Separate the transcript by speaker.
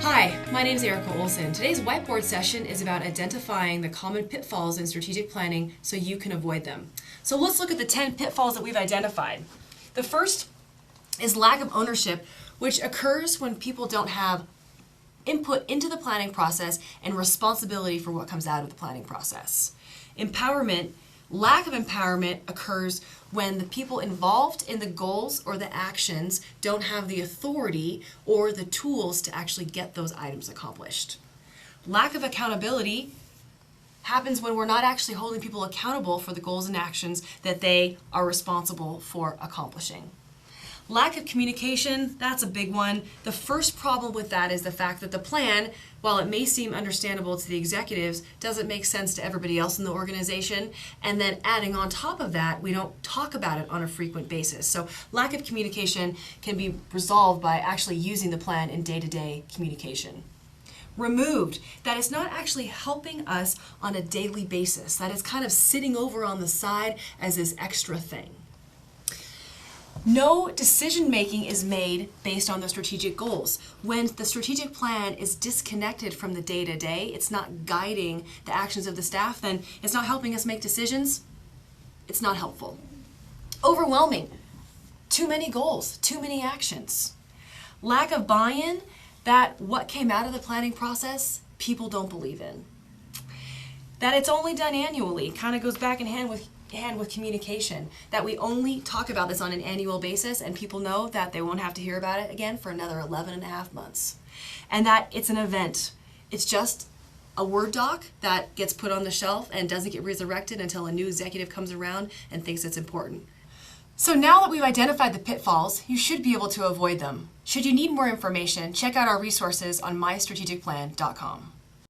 Speaker 1: Hi, my name is Erica Olson. Today's whiteboard session is about identifying the common pitfalls in strategic planning so you can avoid them. So let's look at the 10 pitfalls that we've identified. The first is lack of ownership, which occurs when people don't have input into the planning process and responsibility for what comes out of the planning process. Empowerment. Lack of empowerment occurs when the people involved in the goals or the actions don't have the authority or the tools to actually get those items accomplished. Lack of accountability happens when we're not actually holding people accountable for the goals and actions that they are responsible for accomplishing. Lack of communication, that's a big one. The first problem with that is the fact that the plan, while it may seem understandable to the executives, doesn't make sense to everybody else in the organization. And then adding on top of that, we don't talk about it on a frequent basis. So lack of communication can be resolved by actually using the plan in day-to-day communication. Removed, that is not actually helping us on a daily basis. That is kind of sitting over on the side as this extra thing. No decision making is made based on the strategic goals. When the strategic plan is disconnected from the day-to-day, it's not guiding the actions of the staff, then it's not helping us make decisions. It's not helpful. Overwhelming. Too many goals, too many actions. Lack of buy-in, that what came out of the planning process, people don't believe in. That it's only done annually, kind of goes back in hand with communication, that we only talk about this on an annual basis and people know that they won't have to hear about it again for another 11 and a half months. And that it's an event. It's just a Word doc that gets put on the shelf and doesn't get resurrected until a new executive comes around and thinks it's important. So now that we've identified the pitfalls, you should be able to avoid them. Should you need more information, check out our resources on mystrategicplan.com.